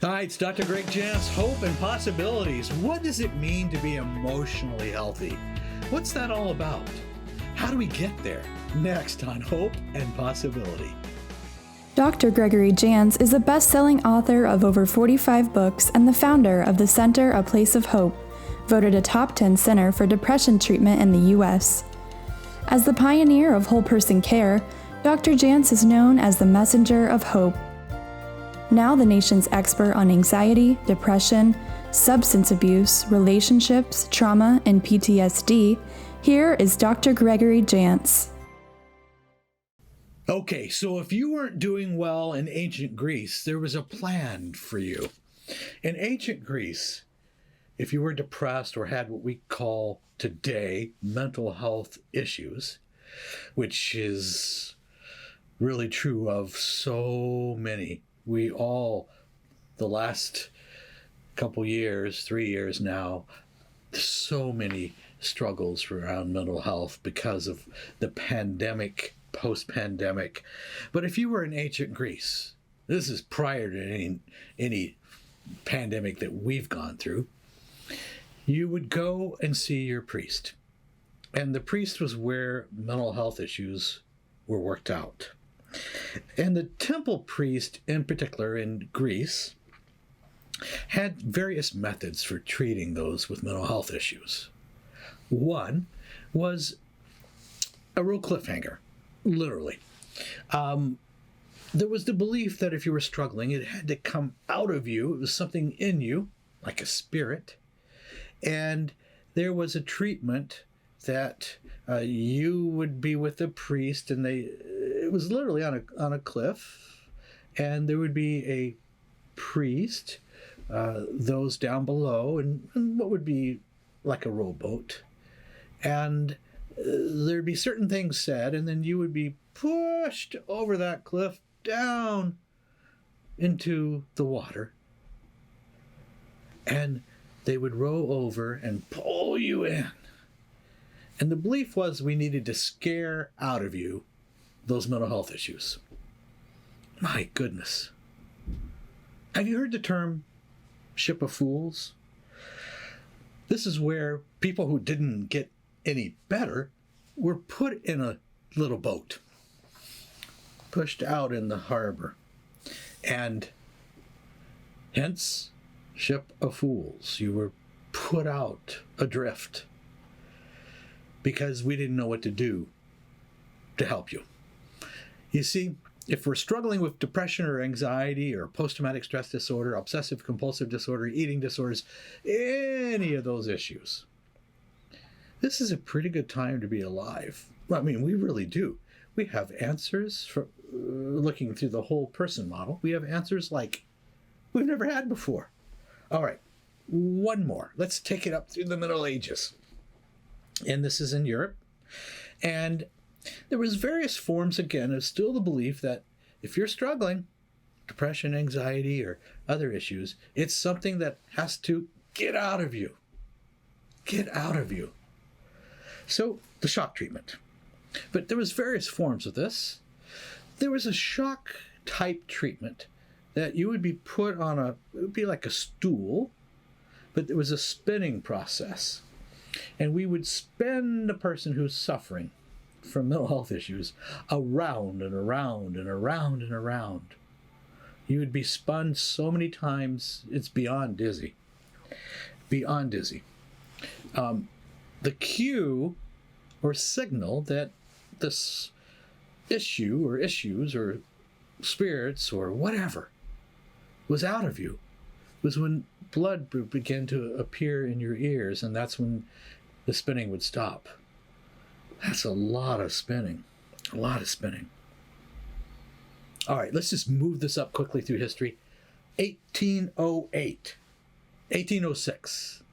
Hi, it's Dr. Greg Jantz. Hope and possibilities. What does it mean to be emotionally healthy? What's that all about? How do we get there? Next on Hope and Possibility. Dr. Gregory Jantz is a best-selling author of over 45 books and the founder of the Center A Place of Hope, voted a top 10 center for depression treatment in the U.S. As the pioneer of whole person care, Dr. Jantz is known as the messenger of hope. Now the nation's expert on anxiety, depression, substance abuse, relationships, trauma, and PTSD, here is Dr. Gregory Jantz. Okay, so if you weren't doing well in ancient Greece, there was a plan for you. In ancient Greece, if you were depressed or had what we call today mental health issues, which is really true of so many, we all, the last couple years, 3 years now, so many struggles around mental health because of the pandemic, post-pandemic. But if you were in ancient Greece, this is prior to any pandemic that we've gone through, you would go and see your priest. And the priest was where mental health issues were worked out. And the temple priest, in particular in Greece, had various methods for treating those with mental health issues. One was a real cliffhanger, literally. There was the belief that if you were struggling, it had to come out of you. It was something in you, like a spirit. And there was a treatment that you would be with the priest, and it was literally on a cliff, and there would be a priest, those down below, and what would be like a rowboat, and there'd be certain things said, and then you would be pushed over that cliff down into the water, and they would row over and pull you in. And the belief was we needed to scare out of you those mental health issues. My goodness. Have you heard the term ship of fools? This is where people who didn't get any better were put in a little boat, pushed out in the harbor, and hence ship of fools. You were put out adrift because we didn't know what to do to help you. You see, if we're struggling with depression or anxiety or post-traumatic stress disorder, obsessive compulsive disorder, eating disorders, any of those issues, this is a pretty good time to be alive. I mean, we really do. We have answers for looking through the whole person model. We have answers like we've never had before. All right, one more. Let's take it up through the Middle Ages. And this is in Europe. And there was various forms, again, of still the belief that if you're struggling, depression, anxiety, or other issues, it's something that has to get out of you. Get out of you. So, the shock treatment. But there was various forms of this. There was a shock type treatment that you would be put on it would be like a stool, but there was a spinning process. And we would spin the person who's suffering from mental health issues around and around and around and around. You would be spun so many times, it's beyond dizzy. Beyond dizzy. The cue or signal that this issue or issues or spirits or whatever was out of you was when blood began to appear in your ears, and that's when the spinning would stop. That's a lot of spinning. A lot of spinning. All right, let's just move this up quickly through history. 1808. 1806.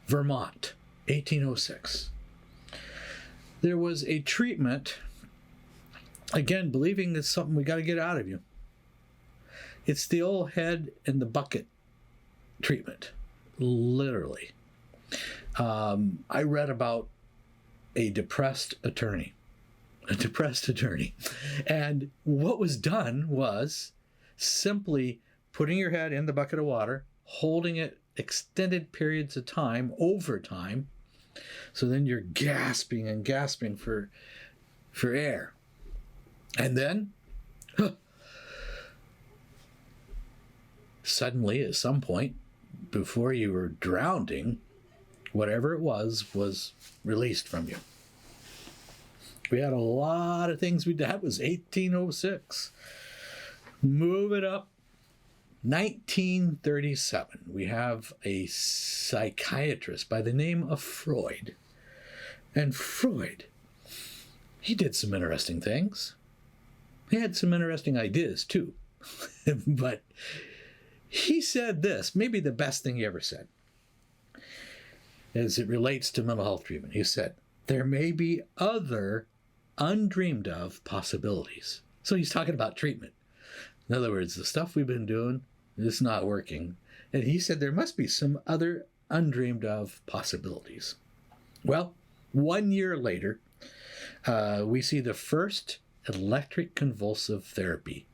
Vermont. 1806. There was a treatment, again, believing it's something we got to get out of you. It's the old head in the bucket treatment, literally. I read about a depressed attorney. And what was done was simply putting your head in the bucket of water, holding it extended periods of time, over time. So then you're gasping and gasping for air. And then, suddenly, at some point, before you were drowning, whatever it was released from you. We had a lot of things we did. That was 1806. Move it up. 1937, we have a psychiatrist by the name of Freud. And Freud, he did some interesting things. He had some interesting ideas, too. But he said this, maybe the best thing he ever said, as it relates to mental health treatment. He said, there may be other undreamed of possibilities. So he's talking about treatment. In other words, the stuff we've been doing is not working. And he said there must be some other undreamed of possibilities. Well, 1 year later, we see the first electric convulsive therapy,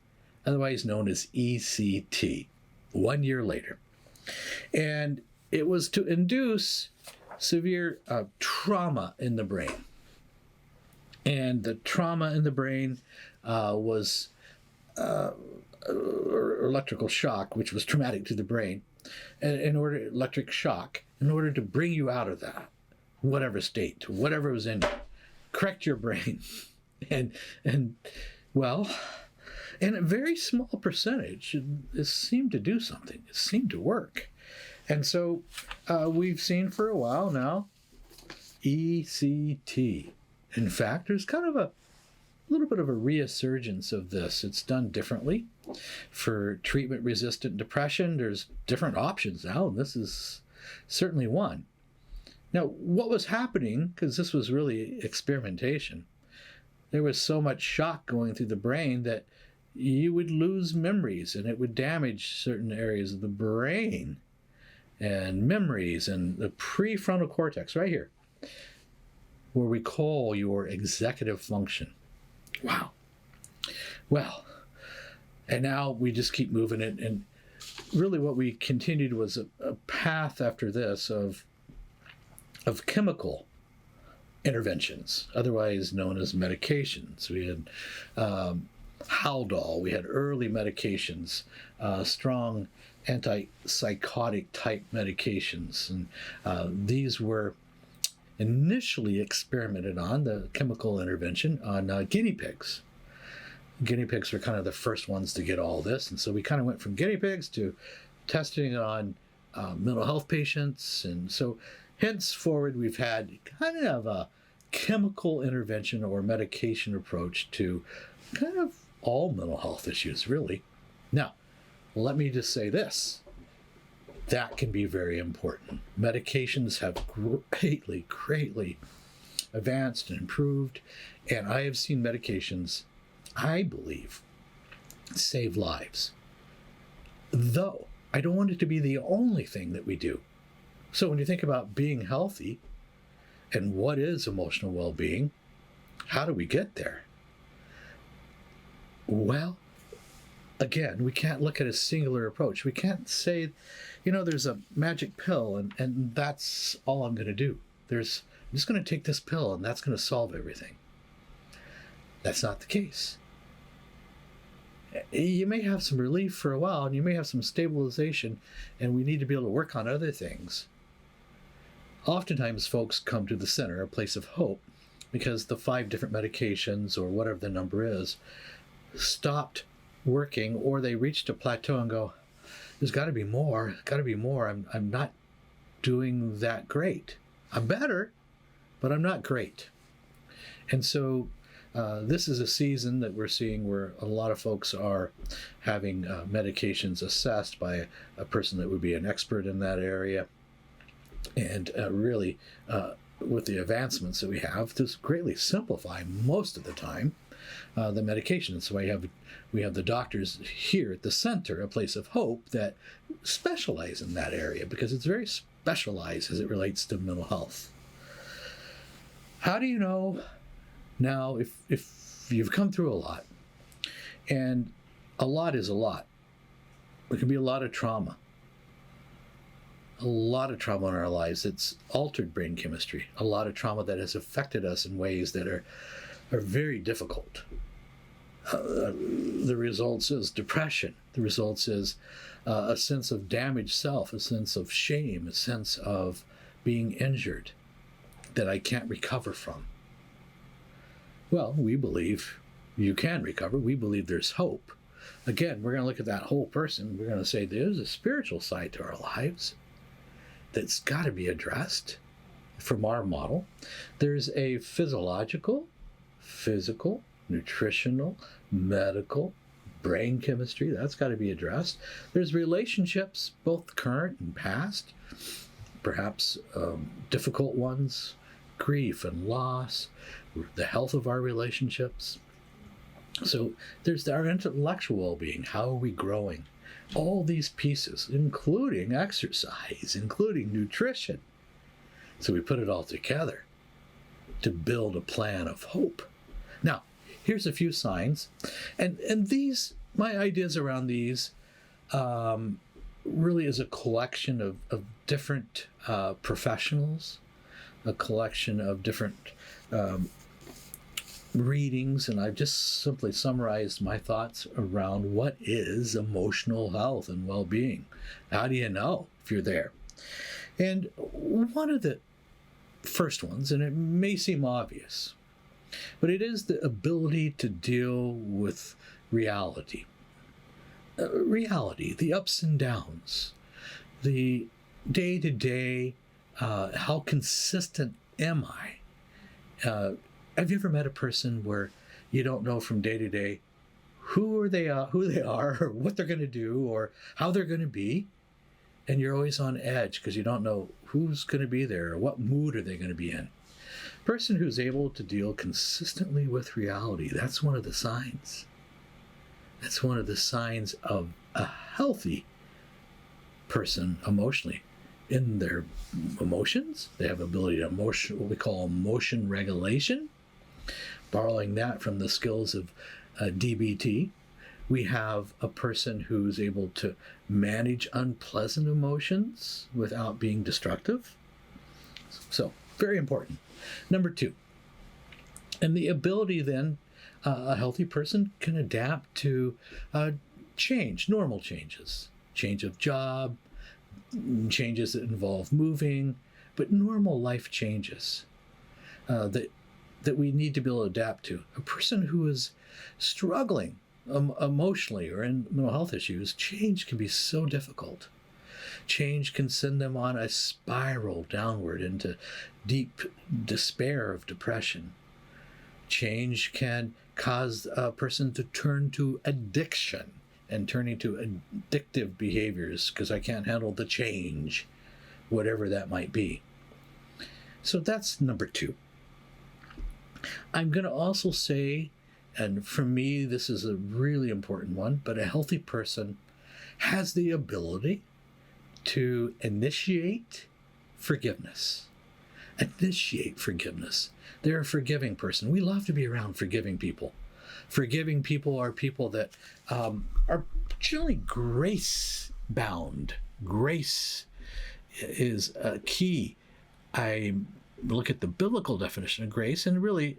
otherwise known as ECT, 1 year later. And it was to induce severe trauma in the brain. And the trauma in the brain was electrical shock, which was traumatic to the brain, and in order to bring you out of that, whatever state, whatever was in you, correct your brain, and well, in a very small percentage, it seemed to do something. It seemed to work, and so we've seen for a while now ECT. In fact, there's kind of a little bit of a resurgence of this. It's done differently. For treatment-resistant depression, there's different options now, and this is certainly one. Now, what was happening, because this was really experimentation, there was so much shock going through the brain that you would lose memories, and it would damage certain areas of the brain and memories and the prefrontal cortex right here, where we call your executive function. Wow. Well, and now we just keep moving it. And really what we continued was a path after this of chemical interventions, otherwise known as medications. We had Haldol, we had early medications, strong antipsychotic type medications. And these were initially experimented on, the chemical intervention, on guinea pigs. Guinea pigs were kind of the first ones to get all this, and so we kind of went from guinea pigs to testing it on mental health patients, and so henceforward we've had kind of a chemical intervention or medication approach to kind of all mental health issues, really. Now, let me just say this. That can be very important. Medications have greatly advanced and improved, and I have seen medications, I believe, save lives. Though, I don't want it to be the only thing that we do. So when you think about being healthy and what is emotional well-being, how do we get there? Well, again, we can't look at a singular approach. We can't say, there's a magic pill and that's all I'm going to do. I'm just going to take this pill and that's going to solve everything. That's not the case. You may have some relief for a while and you may have some stabilization, and we need to be able to work on other things. Oftentimes folks come to the center, a place of hope, because the 5 different medications or whatever the number is stopped working, or they reached a plateau and go, there's got to be more, I'm not doing that great. I'm better, but I'm not great. And so this is a season that we're seeing where a lot of folks are having medications assessed by a person that would be an expert in that area. And really, with the advancements that we have, this greatly simplify most of the time the medication. So we have the doctors here at the center, a place of hope, that specialize in that area because it's very specialized as it relates to mental health. How do you know now if you've come through a lot, and a lot is a lot, There can be a lot of trauma. A lot of trauma in our lives. It's altered brain chemistry. A lot of trauma that has affected us in ways that are very difficult. The results is depression. The results is a sense of damaged self, a sense of shame, a sense of being injured that I can't recover from. Well, we believe you can recover. We believe there's hope. Again, we're going to look at that whole person. We're going to say there's a spiritual side to our lives that's got to be addressed from our model. There's a physiological, physical, nutritional, medical, brain chemistry, that's got to be addressed. There's relationships, both current and past, perhaps difficult ones, grief and loss, the health of our relationships. So there's our intellectual well-being. How are we growing? All these pieces, including exercise, including nutrition. So we put it all together to build a plan of hope. Now, here's a few signs. And these, my ideas around these really is a collection of different professionals, a collection of different readings, and I've just simply summarized my thoughts around what is emotional health and well-being. How do you know if you're there? And one of the first ones, and it may seem obvious, but it is the ability to deal with reality. Reality, the ups and downs, the day-to-day, how consistent am I? Have you ever met a person where you don't know from day to day who they are, or what they're going to do, or how they're going to be, and you're always on edge because you don't know who's going to be there or what mood are they going to be in? Person who's able to deal consistently with reality, that's one of the signs. That's one of the signs of a healthy person emotionally. In their emotions, they have ability to emotion, what we call emotion regulation. Borrowing that from the skills of DBT, we have a person who's able to manage unpleasant emotions without being destructive. So, very important. Number 2, and the ability then, a healthy person can adapt to change, normal changes, change of job, changes that involve moving, but normal life changes that we need to be able to adapt to. A person who is struggling emotionally or in mental health issues, change can be so difficult. Change can send them on a spiral downward into deep despair of depression. Change can cause a person to turn to addiction and turning to addictive behaviors because I can't handle the change, whatever that might be. So that's number 2. I'm going to also say, and for me, this is a really important one, but a healthy person has the ability to initiate forgiveness. Initiate forgiveness. They're a forgiving person. We love to be around forgiving people. Forgiving people are people that are generally grace-bound. Grace is a key. I look at the biblical definition of grace, and really,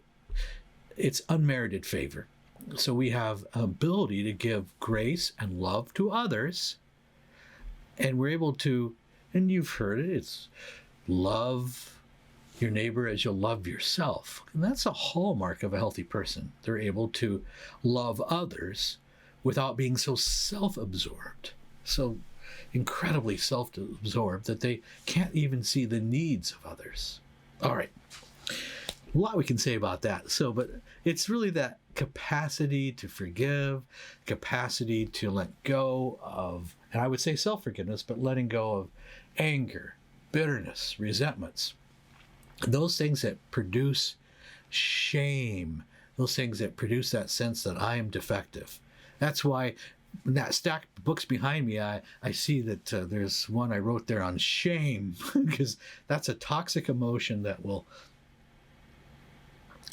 it's unmerited favor. So we have ability to give grace and love to others, and we're able to, and you've heard it, it's love your neighbor as you'll love yourself. And that's a hallmark of a healthy person. They're able to love others without being so self-absorbed, so incredibly self-absorbed that they can't even see the needs of others. All right. A lot we can say about that. So, but it's really that capacity to forgive, capacity to let go of, and I would say self-forgiveness, but letting go of anger, bitterness, resentments, those things that produce shame, those things that produce that sense that I am defective. That's why in that stack of books behind me, I see that there's one I wrote there on shame, because that's a toxic emotion that will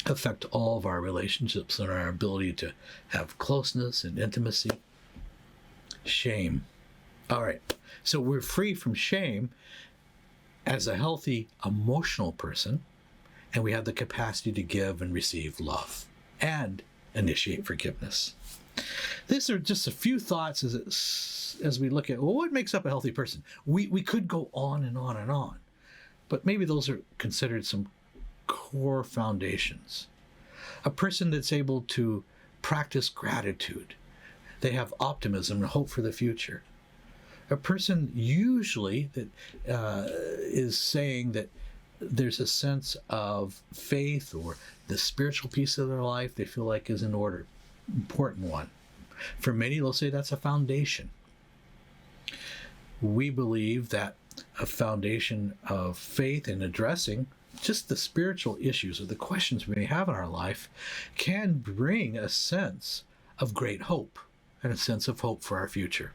affect all of our relationships and our ability to have closeness and intimacy. Shame. All right. So we're free from shame as a healthy emotional person, and we have the capacity to give and receive love and initiate forgiveness. These are just a few thoughts as we look at, well, what makes up a healthy person? We could go on and on and on, but maybe those are considered some core foundations. A person that's able to practice gratitude, they have optimism and hope for the future. A person usually that is saying that there's a sense of faith or the spiritual piece of their life they feel like is in order, important one. For many, they'll say that's a foundation. We believe that a foundation of faith in addressing just the spiritual issues or the questions we may have in our life can bring a sense of great hope and a sense of hope for our future.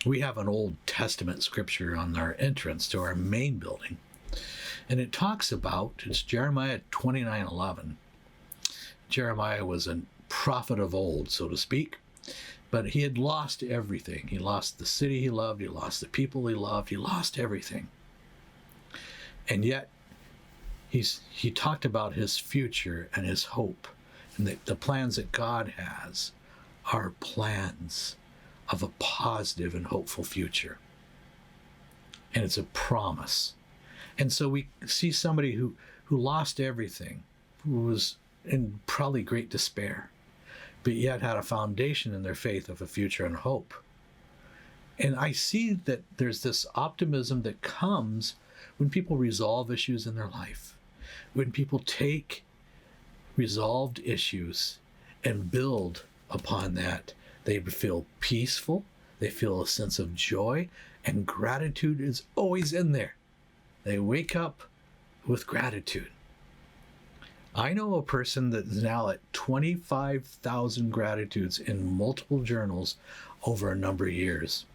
We have an Old Testament scripture on our entrance to our main building, and it talks about, it's Jeremiah 29:11. Jeremiah was a prophet of old, so to speak, but he had lost everything. He lost the city he loved, he lost the people he loved, he lost everything. And yet, he talked about his future and his hope, and the plans that God has are plans of a positive and hopeful future. And it's a promise. And so we see somebody who lost everything, who was in probably great despair, but yet had a foundation in their faith of a future and hope. And I see that there's this optimism that comes when people resolve issues in their life, when people take resolved issues and build upon that. They feel peaceful, they feel a sense of joy, and gratitude is always in there. They wake up with gratitude. I know a person that is now at 25,000 gratitudes in multiple journals over a number of years.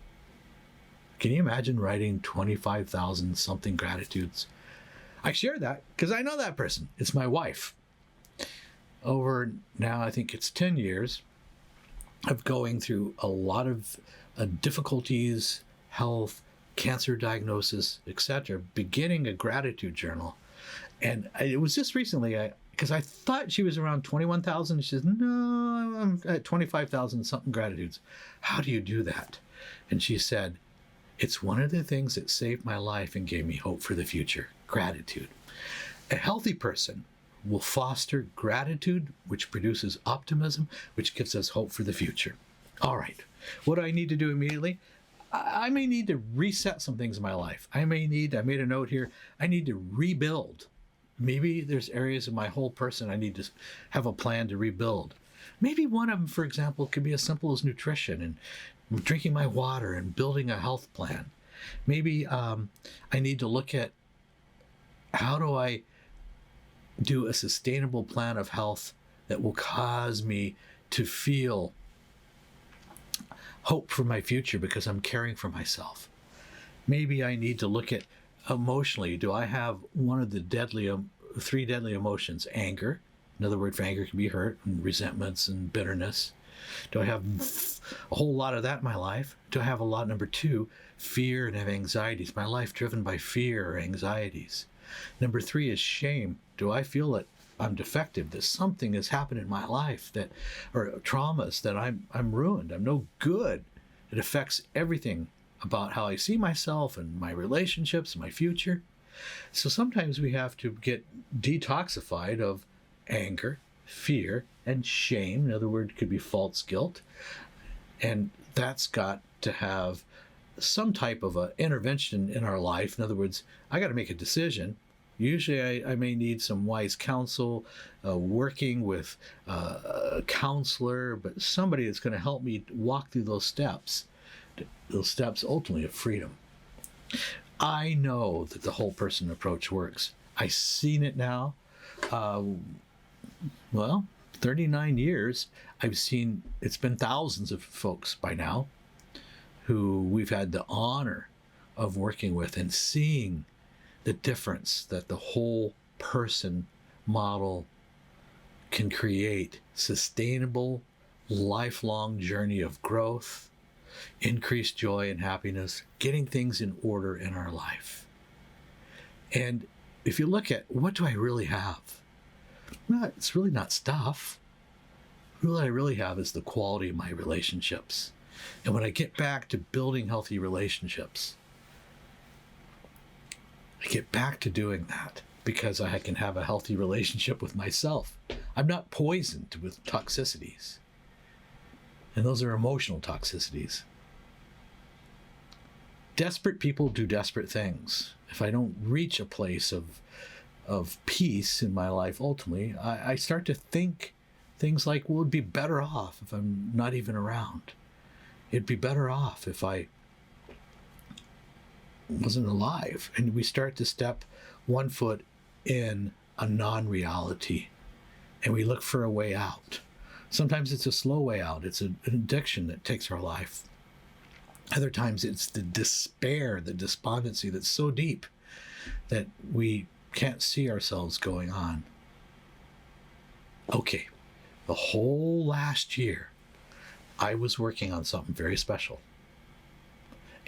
Can you imagine writing 25,000 something gratitudes? I share that because I know that person. It's my wife. Over now, I think it's 10 years of going through a lot of difficulties, health, cancer diagnosis, etc., beginning a gratitude journal. And it was just recently, because I thought she was around 21,000. She says, no, I'm at 25,000 something gratitudes. How do you do that? And she said, it's one of the things that saved my life and gave me hope for the future, gratitude. A healthy person will foster gratitude, which produces optimism, which gives us hope for the future. All right, what do I need to do immediately? I may need to reset some things in my life. I made a note here, I need to rebuild. Maybe there's areas of my whole person I need to have a plan to rebuild. Maybe one of them, for example, could be as simple as nutrition and drinking my water and building a health plan. Maybe I need to look at how do I do a sustainable plan of health that will cause me to feel hope for my future because I'm caring for myself. Maybe I need to look at emotionally. Do I have one of the three deadly emotions? Anger. Another word for anger can be hurt, and resentments and bitterness. Do I have a whole lot of that in my life? Do I have a lot, number 2, fear and have anxieties? My life driven by fear or anxieties. Number 3 is shame. Do I feel that I'm defective, that something has happened in my life, or traumas, that I'm ruined, I'm no good? It affects everything about how I see myself and my relationships, and my future. So sometimes we have to get detoxified of anger, fear, and shame. Another word could be false guilt. And that's got to have some type of an intervention in our life. In other words, I got to make a decision. Usually I may need some wise counsel, working with a counselor, but somebody that's going to help me walk through those steps ultimately of freedom. I know that the whole person approach works. I've seen it now. 39 years, I've seen, it's been thousands of folks by now who we've had the honor of working with and seeing the difference that the whole person model can create. Sustainable, lifelong journey of growth, increased joy and happiness, getting things in order in our life. And if you look at what do I really have? Well, it's really not stuff. What I really have is the quality of my relationships. And when I get back to building healthy relationships, I get back to doing that because I can have a healthy relationship with myself. I'm not poisoned with toxicities. And those are emotional toxicities. Desperate people do desperate things. If I don't reach a place of peace in my life, ultimately, I start to think things like, well, it'd be better off if I'm not even around. It'd be better off if I wasn't alive. And we start to step one foot in a non-reality, and we look for a way out. Sometimes it's a slow way out. It's an addiction that takes our life. Other times it's the despair, the despondency that's so deep that we can't see ourselves going on. Okay, the whole last year, I was working on something very special.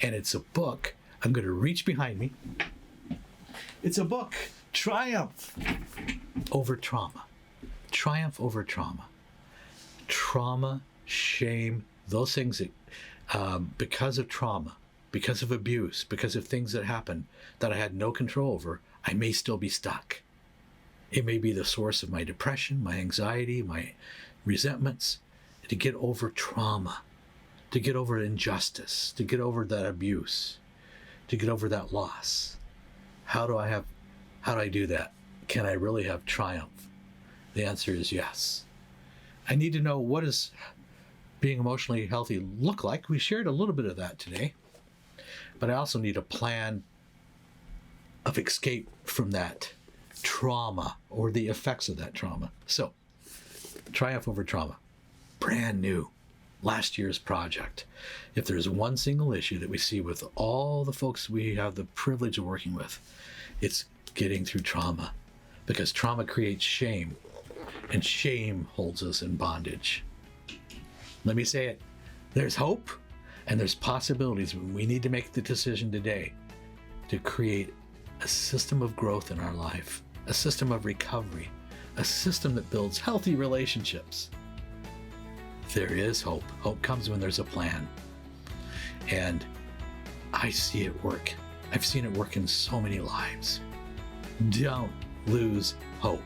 And it's a book. I'm going to reach behind me. It's a book, Triumph Over Trauma. Triumph Over Trauma. Trauma, shame, those things that, because of trauma, because of abuse, because of things that happened that I had no control over, I may still be stuck. It may be the source of my depression, my anxiety, my resentments. To get over trauma, to get over injustice, to get over that abuse, to get over that loss. How do I do that? Can I really have triumph? The answer is yes. I need to know, what does being emotionally healthy look like? We shared a little bit of that today, but I also need a plan of escape from that trauma or the effects of that trauma. So, Triumph Over Trauma. Brand new, last year's project. If there's one single issue that we see with all the folks we have the privilege of working with, it's getting through trauma, because trauma creates shame, and shame holds us in bondage. Let me say it. There's hope and there's possibilities. We need to make the decision today to create a system of growth in our life, a system of recovery, a system that builds healthy relationships. There is hope. Hope comes when there's a plan. And I see it work. I've seen it work in so many lives. Don't lose hope.